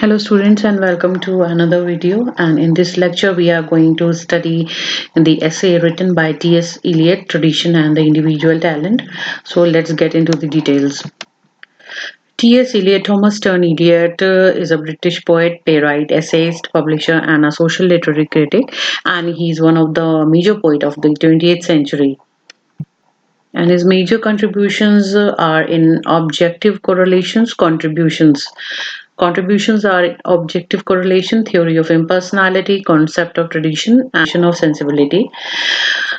Hello students and welcome to another video, and in this lecture we are going to study the essay written by T.S. Eliot, Tradition and the Individual Talent. So let's get into the details. T.S. Eliot, Thomas Stern Eliot, is a British poet, playwright, essayist, publisher and a social literary critic, and he's one of the major poets of the 20th century. And his major contributions are in objective correlations, contributions are objective correlation, theory of impersonality, concept of tradition, and of sensibility.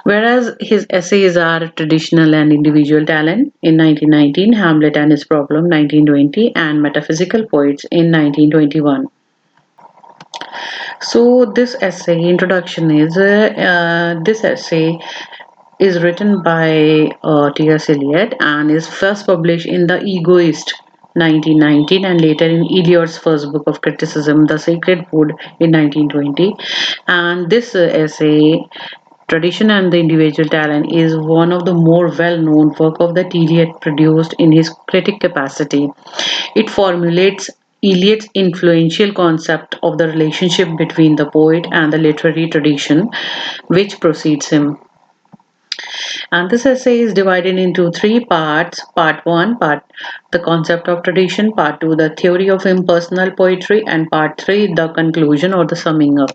Whereas his essays are traditional and individual talent in 1919, Hamlet and his problem 1920, and metaphysical poets in 1921. So this essay introduction is this essay is written by T.S. Eliot and is first published in The Egoist 1919 and later in Eliot's first book of criticism, The Sacred Food in 1920. And this essay, Tradition and the Individual Talent, is one of the more well-known work of that Eliot produced in his critic capacity. It formulates Eliot's influential concept of the relationship between the poet and the literary tradition which precedes him. And this essay is divided into three parts. Part one, part the concept of tradition, part two, the theory of impersonal poetry, and part three, the conclusion or the summing up.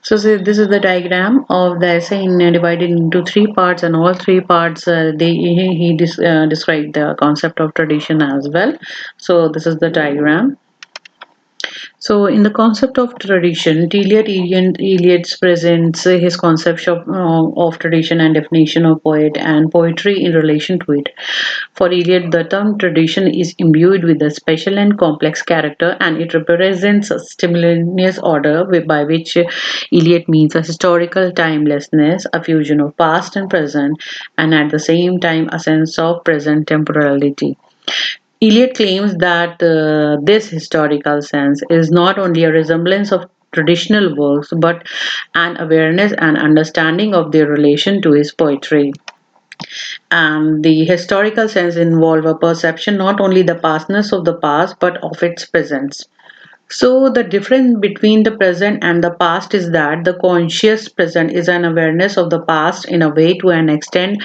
So this is the diagram of the essay divided into three parts, and all three parts he described the concept of tradition as well. So this is the diagram. So, in the concept of tradition, Eliot presents his concept of tradition and definition of poet and poetry in relation to it. For Eliot, the term tradition is imbued with a special and complex character, and it represents a simultaneous order by which Eliot means a historical timelessness, a fusion of past and present, and at the same time a sense of present temporality. Eliot claims that this historical sense is not only a resemblance of traditional works but an awareness and understanding of their relation to his poetry. And the historical sense involve a perception not only the pastness of the past but of its presence. So, the difference between the present and the past is that the conscious present is an awareness of the past in a way to an extent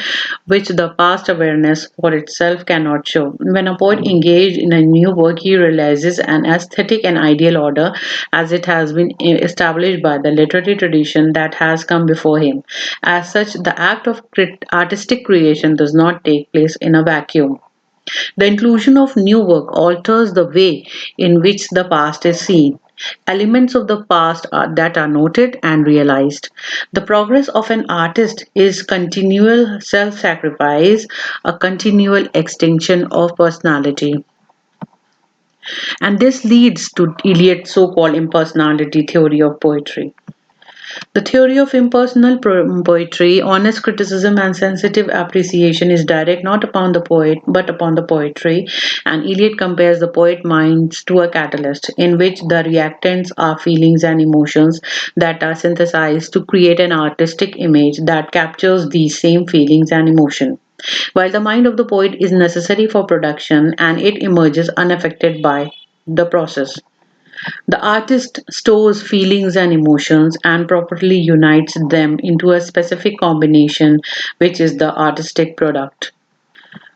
which the past awareness for itself cannot show. When a poet engages in a new work, he realizes an aesthetic and ideal order as it has been established by the literary tradition that has come before him. As such, the act of artistic creation does not take place in a vacuum. The inclusion of new work alters the way in which the past is seen. Elements of the past that are noted and realized. The progress of an artist is continual self sacrifice, a continual extinction of personality. And this leads to Eliot's so called impersonality theory of poetry. The theory of impersonal poetry, honest criticism, and sensitive appreciation is direct not upon the poet but upon the poetry, and Eliot compares the poet minds to a catalyst in which the reactants are feelings and emotions that are synthesized to create an artistic image that captures these same feelings and emotion. While the mind of the poet is necessary for production and it emerges unaffected by the process. The artist stores feelings and emotions and properly unites them into a specific combination, which is the artistic product.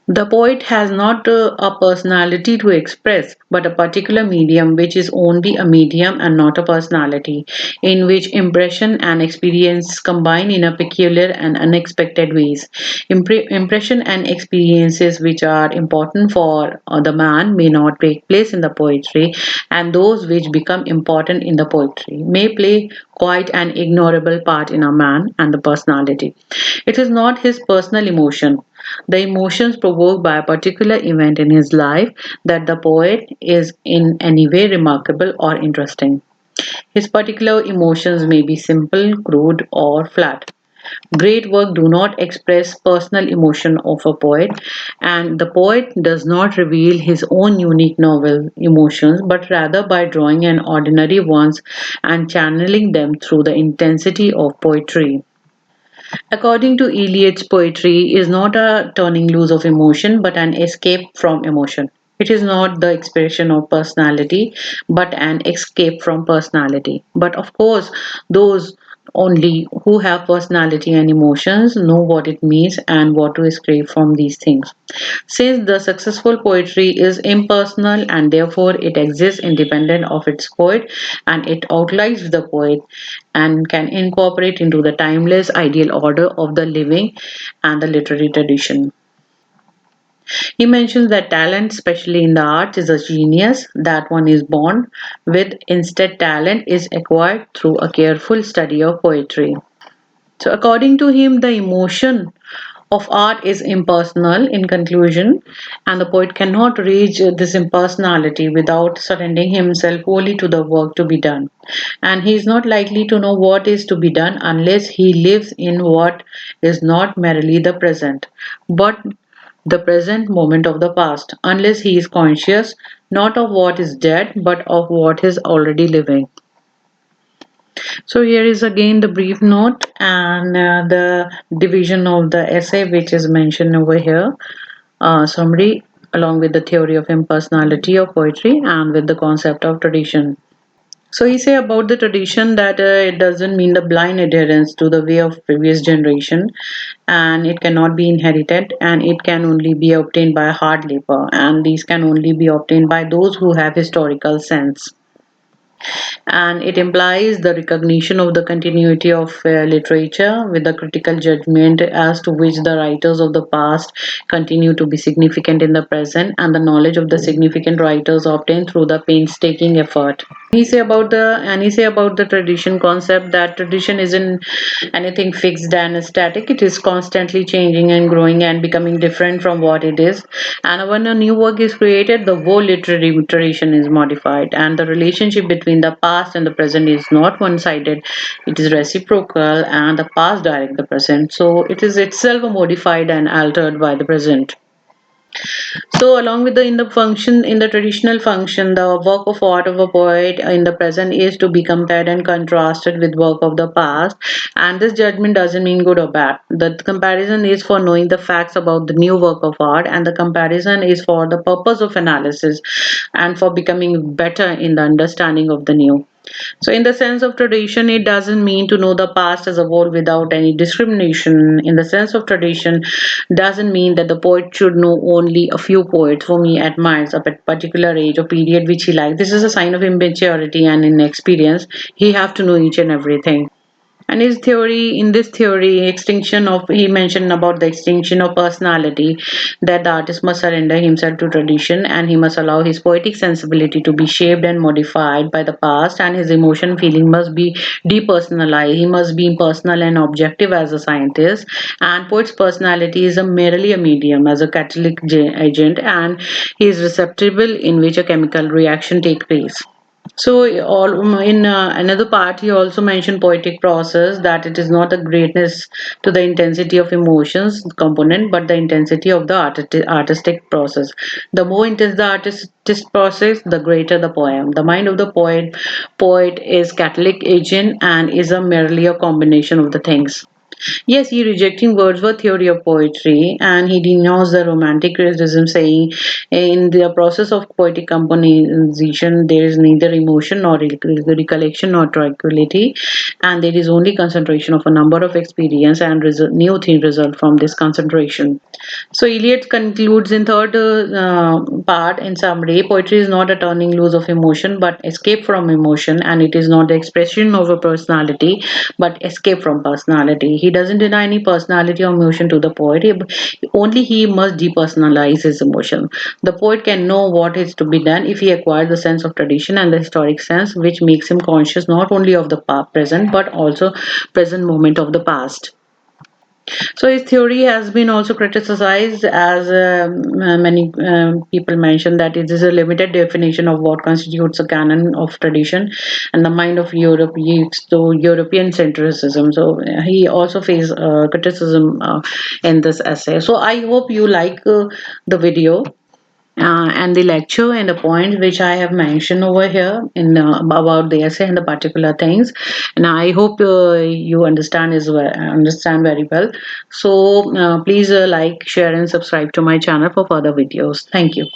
The poet has not a personality to express, but a particular medium which is only a medium and not a personality, in which impression and experience combine in a peculiar and unexpected ways. Impression and experiences which are important for the man may not take place in the poetry, and those which become important in the poetry may play quite an ignorable part in a man and the personality. It is not his personal emotion, the emotions provoked by a particular event in his life, that the poet is in any way remarkable or interesting. His particular emotions may be simple, crude, or flat. Great work do not express personal emotion of a poet, and the poet does not reveal his own unique novel emotions, but rather by drawing on ordinary ones and channeling them through the intensity of poetry. According to Eliot's poetry is not a turning loose of emotion but an escape from emotion. It is not the expression of personality, but an escape from personality. But of course, those only who have personality and emotions know what it means and what to escape from these things. Since the successful poetry is impersonal and therefore it exists independent of its poet and it outlives the poet and can incorporate into the timeless ideal order of the living and the literary tradition. He mentions that talent, especially in the arts, is a genius that one is born with. Instead, talent is acquired through a careful study of poetry. So, according to him, the emotion of art is impersonal in conclusion, and the poet cannot reach this impersonality without surrendering himself wholly to the work to be done. And he is not likely to know what is to be done unless he lives in what is not merely the present, but the present moment of the past, unless he is conscious not of what is dead, but of what is already living. So here is again the brief note and the division of the essay which is mentioned over here. Summary along with the theory of impersonality of poetry and with the concept of tradition. So he say about the tradition that it doesn't mean the blind adherence to the way of previous generation, and it cannot be inherited, and it can only be obtained by hard labor, and these can only be obtained by those who have historical sense, and it implies the recognition of the continuity of literature with the critical judgment as to which the writers of the past continue to be significant in the present, and the knowledge of the significant writers obtained through the painstaking effort. He say about the tradition concept that tradition isn't anything fixed and static. It is constantly changing and growing and becoming different from what it is. And when a new work is created, the whole literary tradition is modified, and the relationship between the past and the present is not one-sided. It is reciprocal, and the past direct the present. So it is itself modified and altered by the present. So, along with the in the function in the traditional function, the work of art of a poet in the present is to be compared and contrasted with work of the past. And this judgment doesn't mean good or bad. The comparison is for knowing the facts about the new work of art, and the comparison is for the purpose of analysis and for becoming better in the understanding of the new. So, in the sense of tradition, it doesn't mean to know the past as a whole without any discrimination. In the sense of tradition, doesn't mean that the poet should know only a few poets whom he admires of a particular age or period which he likes. This is a sign of immaturity and inexperience. He have to know each and everything. And his theory, in this theory, extinction of he mentioned about the extinction of personality, that the artist must surrender himself to tradition and he must allow his poetic sensibility to be shaped and modified by the past, and his emotion feeling must be depersonalized. He must be impersonal and objective as a scientist, and poet's personality is merely a medium as a catalytic agent, and he is receptible in which a chemical reaction take place. So, all in another part, he also mentioned poetic process, that it is not the greatness to the intensity of emotions component, but the intensity of the artistic process. The more intense the artistic process, the greater the poem. The mind of the poet is catalytic agent and is a merely a combination of the things. Yes, he rejecting Wordsworth's theory of poetry, and he denounced the romantic criticism, saying in the process of poetic composition there is neither emotion nor recollection nor tranquility, and there is only concentration of a number of experience, and new thing result from this concentration. So Eliot concludes in third part in summary, poetry is not a turning loose of emotion but escape from emotion, and it is not the expression of a personality but escape from personality. He doesn't deny any personality or emotion to the poet. Only he must depersonalize his emotion. The poet can know what is to be done if he acquires the sense of tradition and the historic sense, which makes him conscious not only of the present but also present moment of the past. So his theory has been also criticized as many people mention that it is a limited definition of what constitutes a canon of tradition, and the mind of Europe leads to European centricism. So he also faced criticism in this essay. So I hope you like the video and the lecture and the points which I have mentioned over here in about the essay and the particular things, and I hope you understand very well. So please like, share, and subscribe to my channel for further videos. Thank you.